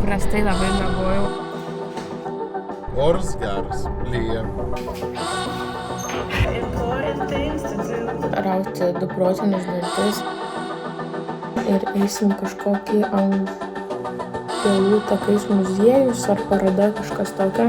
Prastai labai miegojau. Oras geras, lyja. Rauti 2 protinius dantis ir eisim kažkokį Angelų takais muziejus ar paroda kažkas tokio.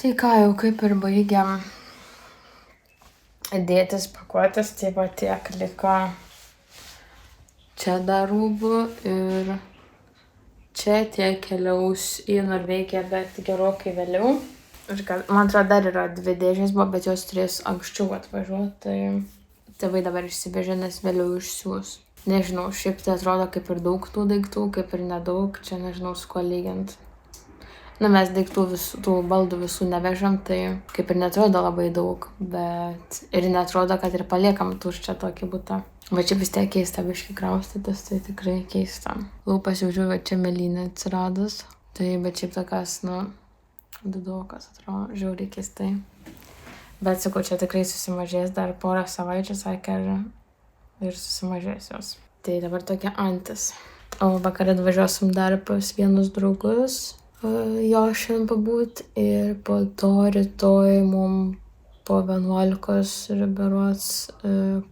Tai ką, jau kaip ir baigiam dėtis pakuotis, tai va tiek liko čia dar rūbų ir čia tiek keliaus į Norvegiją, bet gerokai vėliau. Man atrodo, dar yra 2 dėžės buvo, bet jos turės anksčiau atvažiuoti, tai tėvai dabar išsivežė, nes vėliau išsiųs. Nežinau, šiaip tai atrodo kaip ir daug tų daiktų, kaip ir nedaug, čia nežinau su kuo lyginti. Mes daiktų tų baldų visų nevežam, tai kaip ir netrodo labai daug, bet ir netrodo, kad ir paliekam tuščią tokį butą. Bet čia vis tiek keista biškį kraustytis, tai tikrai keista. Lūpas jau žiūrėjau, čia mėlynė atsiradus, tai bet šiaip tokias, didokas atrodo, žiauriai keistai. Bet sakau, čia tikrai susimažės dar porą savaičių, sakė, ir susimažės jos. Tai dabar tokia antis. O vakarą atvažiuosim dar pas vienus draugus. Jo šiandien pabūt ir po to rytoj mum po 11 berods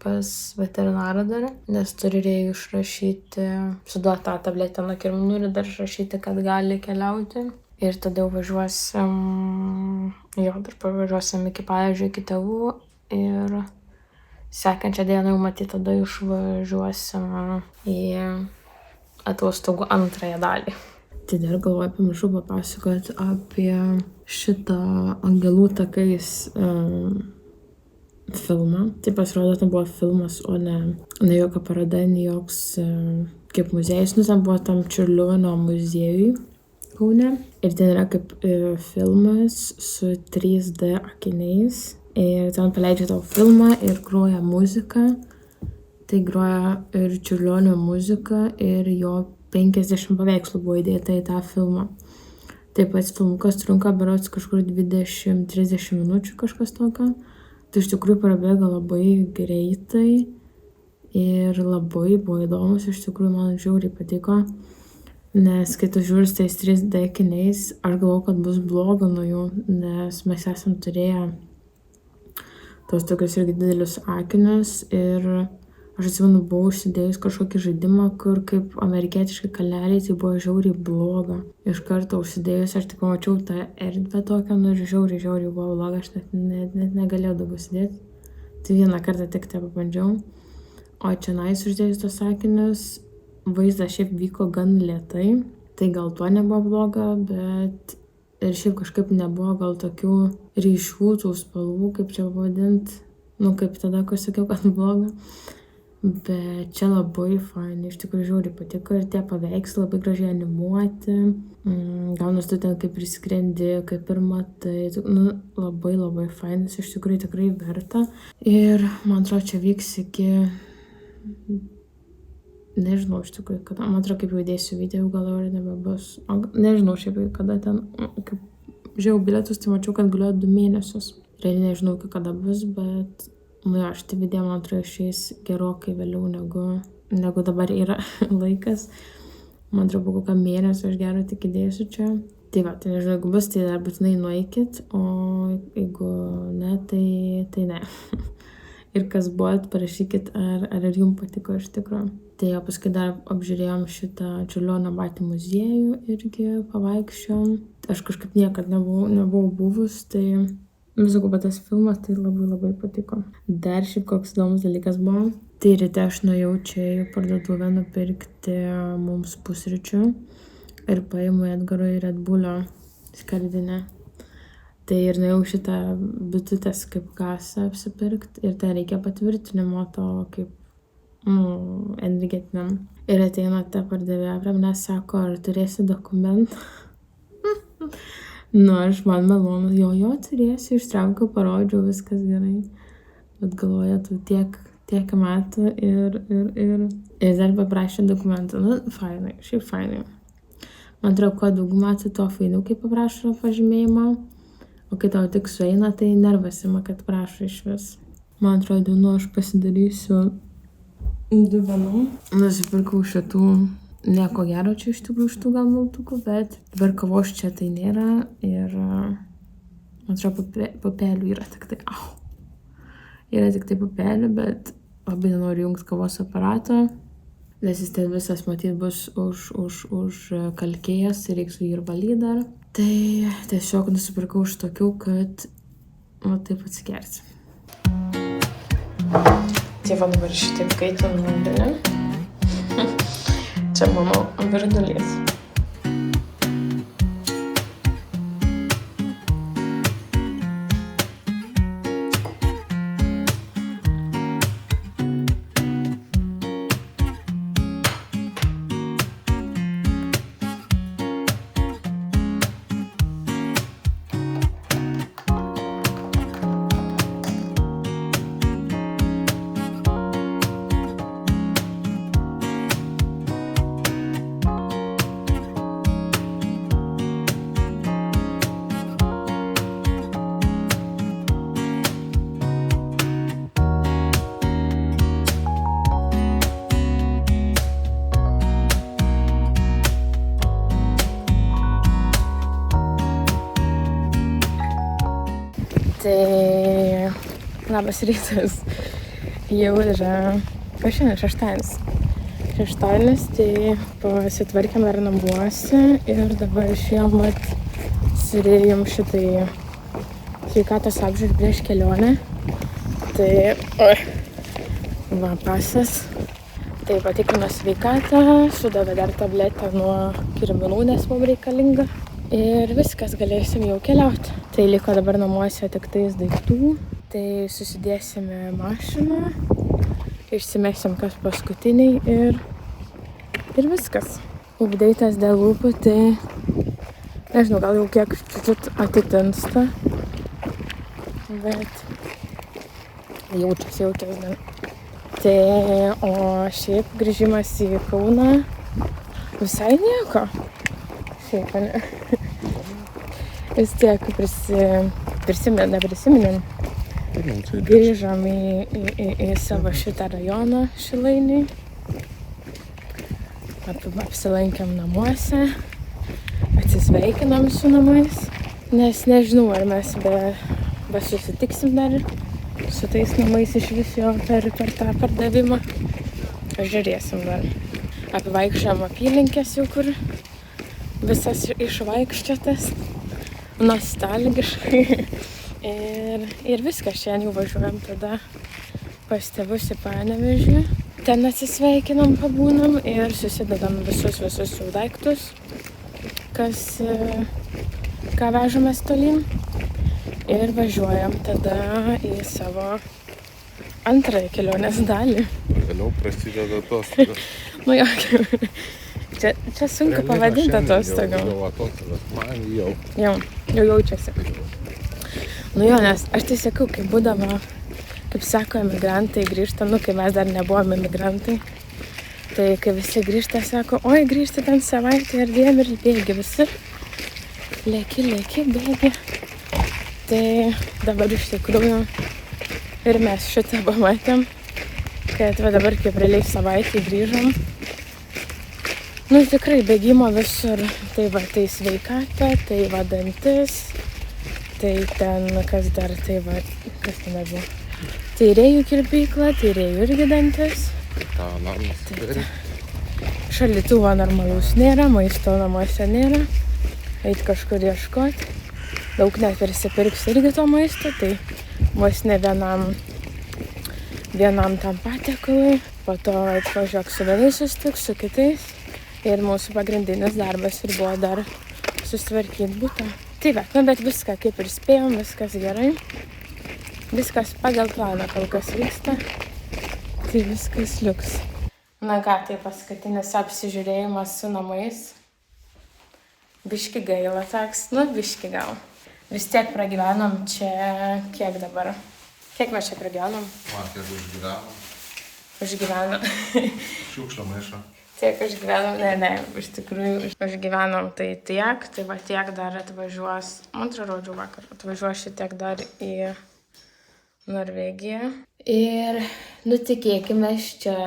pas veterinarą dar, nes turėjau išrašyti, suduoti tą tabletę nuo kirminų ir dar išrašyti, kad gali keliauti. Ir tada važiuosim, dar pavažiuosim iki Pavyzdžio, iki tėvų ir sekančią dieną jau matyt tada išvažiuosim į atostogų antrąją dalį. Tai dar galvoju, pamiršau papasakoti apie šitą Angelų takais filmą. Tai pasirodo, ten buvo filmas, o ne jokia paroda, ne joks kaip muziejus. Nu, ten buvo tam Čiurlionio muziejui Kaune. Ir ten yra kaip filmas su 3D akiniais. Ir ten paleidžia tau filmą ir groja muzika. Tai groja ir Čiurlionio muzika ir jo 50 paveikslų buvo įdėta į tą filmą. Taip pat filmukas trunka berods kažkur 20-30 minučių kažkas tokio. Tai iš tikrųjų prabėga labai greitai ir labai buvo įdomus, iš tikrųjų man žiauriai patiko, nes kai tu žiūri tais 3D akiniais, aš galvoju, kad bus bloga nuo jų, nes mes esam turėję tos tokius irgi didelius akinius ir aš atsimenu, buvau užsidėjus kažkokį žaidimą, kur kaip amerikietiški kalneliai, tai buvo žiauriai bloga. Iš karto užsidėjus, aš tik pamačiau tą erdvę tokią, nu ir žiauriai buvo bloga, aš net negalėjau daugiau užsidėti. Tai vieną kartą tik tą pabandžiau. O čionais uždėjus tos sakinius, vaizdas šiaip vyko gan lėtai. Tai gal to nebuvo bloga, bet ir šiaip kažkaip nebuvo gal tokių ryškių tų spalvų, kaip čia vadinti. Nu, kaip tada, kai sakiau, kad bloga. Bet čia labai fainai, iš tikrųjų žiauriai patiko ir tie paveikslai labai gražiai animuoti. Gaunas tu ten kaip priskrendi, kaip ir matai. Nu, labai fainas, iš tikrųjų tikrai verta. Ir man atrodo, čia vyks iki... Nežinau iš tikrųjų, kada. Man atrodo, kaip jau įdėsiu video, gal jau ir nebebus. Nežinau šiaip, kada ten... Kaip žiūrėjau bilietus, tai mačiau, kad galėjo 2 mėnesius. Realiai nežinau, iki kada bus, bet... Nu jo, šitą video, man atrodo, išeis gerokai vėliau negu dabar yra laikas. Man atrodo, po kokią mėnesį aš gero tik įdėsiu čia. Tai va, tai nežinau, jeigu bus, tai dar būtinai nueikit, o jeigu ne, tai ne. Ir kas buvot, parašykit, ar jums patiko iš tikrųjų. Tai jo, paskui dar apžiūrėjom šitą Čiurlionio matį muziejų irgi pavaikščiom. Aš kažkaip niekad nebuvau buvus, tai... Visokų, bet tas filmas tai labai patiko. Dar šiaip koks įdomus dalykas buvo. Tai ryte aš nuėjau čia į parduotuvę nupirkti mums pusryčių ir paimu Edgaro ir Red Bullio skardinę. Tai ir nuėjau šitą bitutės kaip kasą apsipirkti ir tai reikia patvirtinimo to kaip energetiniam. Ir ateina ta pardavėja prie manęs, sako, ar turėsi dokumentą? Nu, aš man malonu, jo turėsiu, ištraukiau, parodžiau, viskas gerai. Bet galvoju, tu tiek metų ir dar paprašė dokumentų. Nu, fainai, šiaip fainai. Man atrodo, kuo daug metų, to fainiau, kai paprašo pažymėjimą. O kai tau tik sueina, tai nervas ima, kad prašo iš vis. Man atrodo, nu, aš pasidarysiu dovanų. Nusipirkau šitų... Nieko gero čia iš tikrųjų šitų gal miltukų, bet dabar kavos čia tai nėra ir man atrodo papelių yra tik tai, yra tik tai papelių, bet labai nenoriu jungti kavos aparato, nes jis ten visas matyt bus už kalkėjęs ir reiks jį ir valyti dar. Tai tiesiog nusipirkau iš tokių, kad taip atsikersi. Tai va dabar šitaip kaitinu vandenį. Čia mano virdulys. Tai labas rytas. Jau yra, kas šiandien, šeštadienis, tai pasitvarkėm dar namuose ir dabar išėjom surėjom šitai sveikatos apžiūrį prieš kelionę. Tai, va, pasas. Tai patikrino sveikatą, sudavė dar tabletę nuo kirminų, nes mums reikalinga. Ir viskas, galėsim jau keliauti. Tai liko dabar namuose tik tais daiktų. Tai susidėsime mašiną, išsimesim kas paskutiniai ir viskas. Updeitas dėl lūpų, tai nežinau, gal jau kiek čiut atitinsta, bet jaučiasi dar. Tai, o šiaip grįžimas į Kauną visai nieko. Šiaip, ne? Vis tiek neprisiminėm. Grįžom į savo šitą rajoną Šilainiui. Apsilankėm namuose, atsisveikinam su namais, nes nežinau, ar mes be susitiksim dar su tais namais iš viso per tą pardavimą. Žiūrėsim dar. Apvaikščiam apylinkės jau, kur visas išvaikščiotas, nostalgiškai. Ir viskas, šiandien jau važiuojam tada pas tėvus į Panevėžį. Ten atsisveikinam, pabūnam ir susidedam visus jau daiktus, ką vežamės tolyn. Ir važiuojam tada į savo antrąją kelionės dalį. Vėliau prasideda atostogas. Nu jo, čia sunku pavadinti atostogom. Jau atostogas, man jau. Jau jaučiasi. Nu jo, nes aš tai sakau, kai būdavo, kaip sako, emigrantai grįžta, kai mes dar nebuvom emigrantai, tai kai visi grįžta, sako, oi, grįžti ten savaitę ir dviem ir bėgi visi. Lėki, bėgi. Tai dabar iš tikrųjų ir mes šitą pamatėm, kad dabar kaip realiai savaitį grįžom. Nu tikrai bėgimo visur, tai sveikata, tai dantis, tai ten kas dar, kas ten buvo. Tyrėjų kirpykla, tyrėjų irgi dantis. Šaldytuvo normalaus nėra, maisto namuose nėra. Eit kažkur ieškoti. Daug net prisipirks irgi to maisto, tai vos ne vienam tam patiekalui. Po to atvažiuok su vienais susitiks, su kitais. Ir mūsų pagrindinis darbas ir buvo dar susitvarkyti butą. Tai bet viską kaip ir spėjom, viskas gerai. Viskas pagal planą kol kas vyksta, tai viskas liuks. Na ką, tai paskutinis apsižiūrėjimas su namais. Biški gaila toks, biški gal. Vis tiek pragyvenom čia, kiek dabar? Kiek mes čia pragyvenom? Kiek Užgyvenom. Šiukšlio maišą. Tiek užgyvenom, ne, iš tikrųjų užgyvenom tai tiek dar atvažiuos, rodžiau vakar, atvažiuos šitiek dar į Norvegiją. Ir tikėkime, čia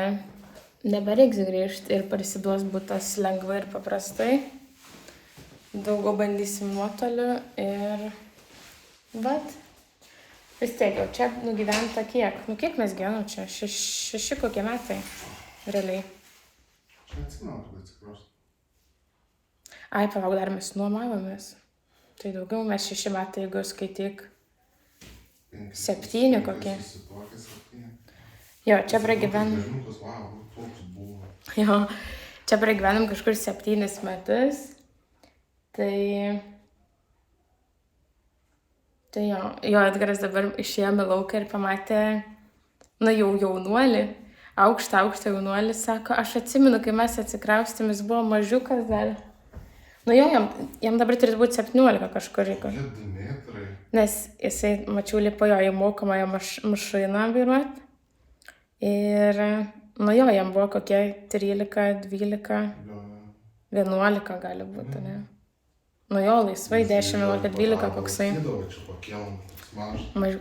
nebereiks grįžti ir parsiduos butas lengvai ir paprastai. Daugiau bandysim nuotoliu ir vis tiek jau čia nugyventa kiek? Kiek mes gyvenom čia? 6 kokie metai realiai. Čia atsimenu, kad atsikraustų. Ai, palauk, dar mes nuomavomės. Tai daugiau mes 6 metai, jeigu skaityk. 7 kokie. Jo, čia pragyvenom. Jo, čia pragyvenom kažkur 7 metus. Tai jo, Edgaras dabar išėjome lauką ir pamatė, jau jaunuolį, aukštą jaunuolį, sako, aš atsimenu, kai mes atsikraustėm, jis buvo mažiukas dar. Jam dabar turi būti 17 kažkur. Nes jisai, mačiau, lipo jo į mokomąją mašiną vairuoti. Ir, jam buvo kokie 13, 12, 11 gali būti, ne? Laisvai 10, 11, 12 koksai.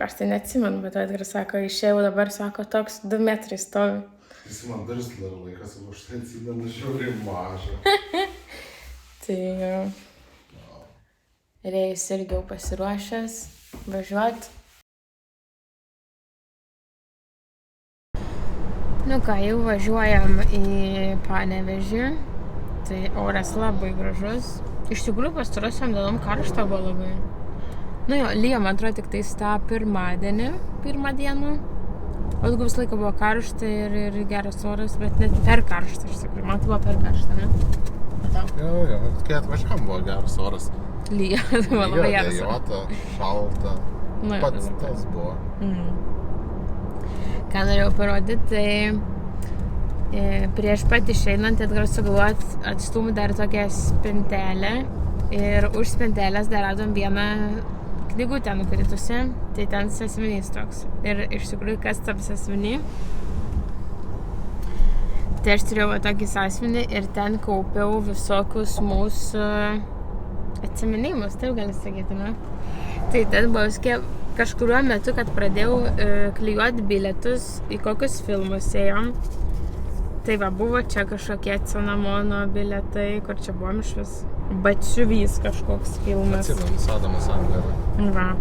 Aš tai neatsimenu, bet Edgaras sako, išėjau dabar, sako, toks 2 metrai stovi. Jis man dar laikas, aš tai atsimenu, žiauriai mažą. Tai Rėjus irgi jau pasiruošęs važiuoti. Jau važiuojam į Panevėžį. Tai oras labai gražus. Iš tikrųjų, pastarosiom dienom karšta buvo labai. Lyjo, man atrodo, tik tais tą pirmą dieną. O daugiau visą laiką buvo karšta ir geras oras, bet net per karšta, iš tikrųjų. Man tai buvo per karšta, ne? Jo, kai atvažiavam buvo geras oras. lyja. Tai man labai geras. Vėjota, šalta. Nu, Pats tas buvo. Ką norėjau parodyti, tai prieš pat išeinant Edgaras sugalvot atstumų dar tokią spintelę ir už spintelės dar radom vieną knygutę nukritusi, tai ten sąsiuvinys toks. Ir iš tikrųjų, kas tam sąsiuvinį? Tai aš turėjau tokį sąsiuvinį ir ten kaupiau visokius mūsų atsiminimus, taip gali sakyti, ne? Tai ten buvo kažkuriuo metu, kad pradėjau klijuoti bilietus, į kokius filmus ėjom. Tai va, buvo čia kažkokie Cinamono bilietai, kur čia buvom iš vis. Batsiuvys kažkoks filmas. Atsimenu, Sadamas Anglera. Va.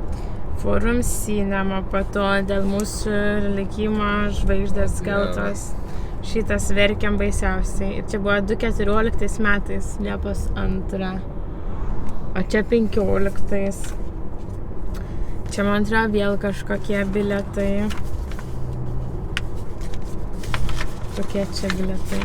Forum Cinema, po to dėl mūsų likimo žvaigždės skeltos. Šitas verkiam baisiausiai. Ir čia buvo 2014 metais, Liepos 2. O čia 15. Čia, man atrodo, vėl kažkokie bilietai. Kokie čia bilietai.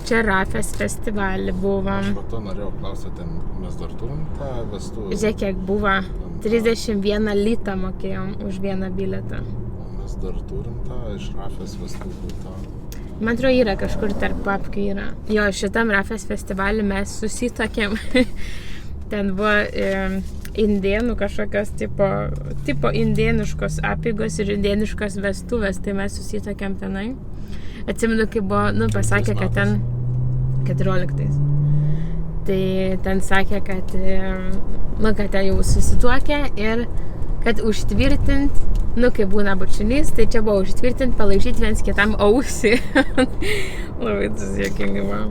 Čia Rafės festivalį buvom. Po to norėjau klausyti, mes dar turim tą vestuvę. Žiūrėk, kiek buvo. 31 litą mokėjom už vieną bilietą. O mes dar turim tą iš Rafės vestuvų tą. Man atrodo, yra kažkur tarp papkių yra. Jo, šitam Rafės festivalį mes susitokėm. Ten buvo indėnų kažkokios tipo indėniškos apygos ir indėniškos vestuvės, tai mes susitokėm tenai. Atsimenu, kai buvo, pasakė, kad ten 14. Tai ten sakė, kad ten jau susituokę ir kad užtvirtint, kai būna bučinys, tai čia buvo užtvirtint, palaižyti viens kitam ausį. Labai tas juokingai buvo.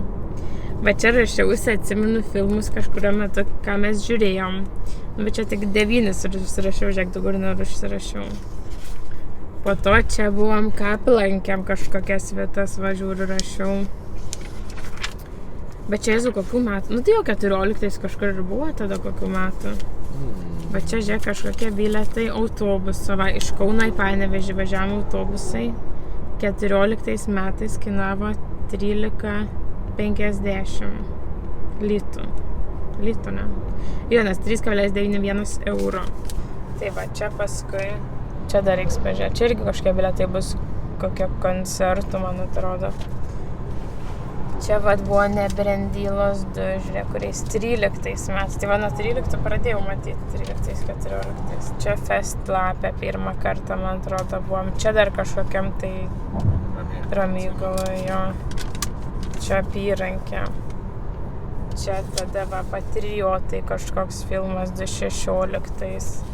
Bet čia rašiausi, atsimenu filmus kažkurio metu, ką mes žiūrėjom. Bet čia tik 9 susirašiau, žiūrėk, daugiau užsirašiau. Po to čia buvom, ką aplankėm kažkokias vietas, žiūriu, rašiau. Bet čia Jėzų kokių metų? Tai jau 14 kažkur ir buvo tada kokių metų. Bet čia žiūrėk kažkokie bilietai autobuso, iš Kauno į Panevėžį važiavom autobusai. 14 metais kainavo 13,50 litų. Litų, ne? Vienas 3,91 euro. Tai va, čia paskui, čia dar reiks pažiūrėti. Čia irgi kažkokie bilietai bus kokio koncertų, man atrodo. Čia vat buvo Nebrendylos 2, žiūrėk, kuriais 13 metais. Tai va, nuo 13 pradėjau matyti, 13-14. Čia Festlapė pirmą kartą, man atrodo, buvom. Čia dar kažkokiam tai Ramygaloje. Čia Apyrankė. Čia tada va, Patriotai kažkoks filmas 2016.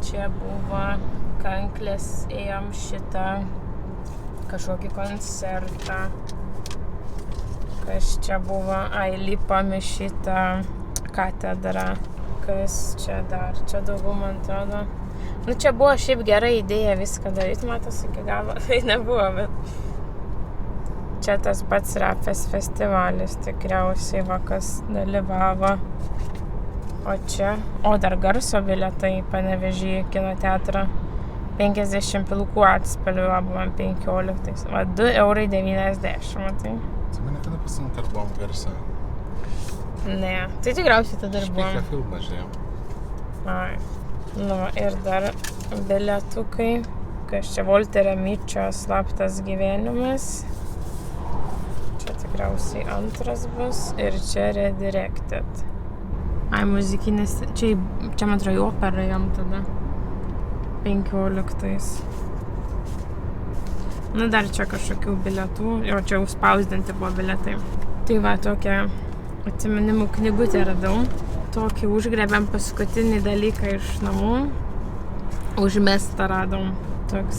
Čia buvo Kanklės, ėjom šitą kažkokį koncertą. Kas čia buvo? Lipam į šitą katedrą. Kas čia dar? Čia daugiau, man atrodo. Čia buvo šiaip gera idėja viską daryti, matos iki galo. Tai nebuvo, bet čia tas pats Rafės festivalis tikriausiai, kas dalyvavo. O čia, dar garso bilietai į Panevėžį kinoteatrą. 50 pilkų atspalvių, buvom 15. Va, 2,90 €. Atsimeni, kada pasinant ar buvom garse? Ne, tai tikriausiai tada ir buvom. Špeiką filmą žiūrėjom. Ir dar bilietukai. Kas čia Volterio Myčio Slaptas gyvenimas. Čia tikriausiai antras bus. Ir čia Redirected. Muzikinis. Čia man atrodo opera jam tada. 15. Dar čia kažkokių bilietų. Jo, čia jau spausdinti buvo bilietai. Tai va, tokią atsiminimų knygutę radau. Tokį užgrebėm paskutinį dalyką iš namų. Užmestą radom. Toks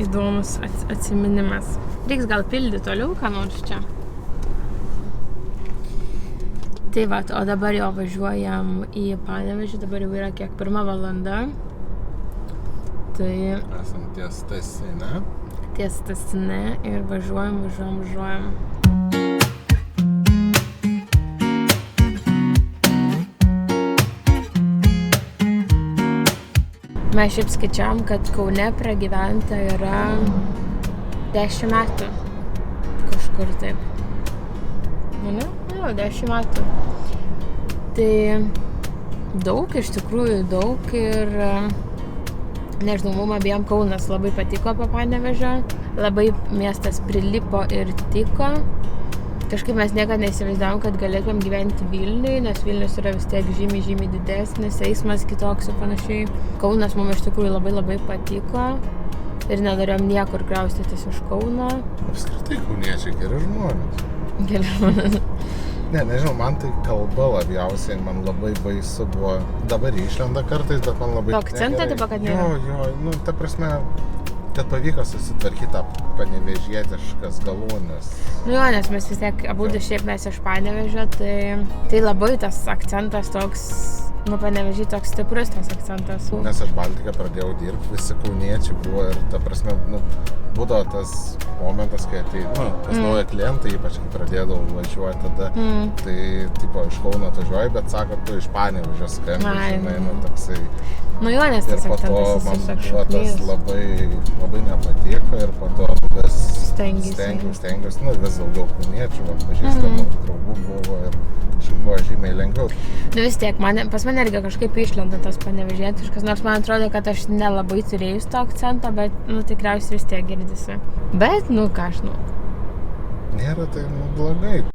įdomus atsiminimas. Reiks gal pildyti toliau, ką nors čia. Tai va, o dabar jau važiuojam į Panevėžį. Dabar jau yra kiek 1 valanda. Tai esam ties Tasine. Ties Tasine ir važiuojam. Mes šiaip skaičiavom, kad Kaune pragyventa yra 10 metų. Kažkur taip. Ne? Jau, 10 metų. Tai daug, iš tikrųjų daug ir nežinau, mum abiem Kaunas labai patiko po Panevėžio, labai miestas prilipo ir tiko. Kažkaip mes niekada neįsivaizdavom, kad galėtumėm gyventi Vilniui, nes Vilnius yra vis tiek žymiai didesnis, eismas kitoks ir panašiai. Kaunas mums iš tikrųjų labai patiko ir nenorėjom niekur kraustytis iš Kauno. Apskritai kauniečiai geri žmonės. Geri žmonės. Nežinau, man tai kalba labiausiai, man labai baisu buvo. Dabar išlenda kartais, bet man labai... Akcentą tipo, kad nėra? Jo, nu, ta prasme, kad pavyko susitvarkyti tą panevėžietiškas galūnes. Nu jo, nes mes vis tiek abudu šiaip mes iš Panevėžio, tai labai tas akcentas toks, nu Panevėžy toks stiprus tas akcentas. Nes aš Baltiką pradėjau dirbti, visi kauniečiai buvo ir ta prasme, nu, būdavo tas momentas, kai pas naują klientą, ypač kai pradėdavau važiuoti tada, tai tipo iš Kauno atvažiuoji, bet sako, tu iš Panevėžio skambi, žinai, nu toksai. Nu jo, nes tas akcentas man buvo tas labai nepatiko ir po to vis stengiausi, nu vis daugiau kauniečių, pažįstamų draugų buvo ir buvo žymiai lengviau. Nu vis tiek, pas mane irgi kažkaip išlenda tas panevėžietiškas, nors man atrodo, kad aš nelabai turėjus to akcento, bet, nu, tikriausiai vis tiek girdisi. Bet, nu, ką aš, nu. Nėra tai, nu, blogai.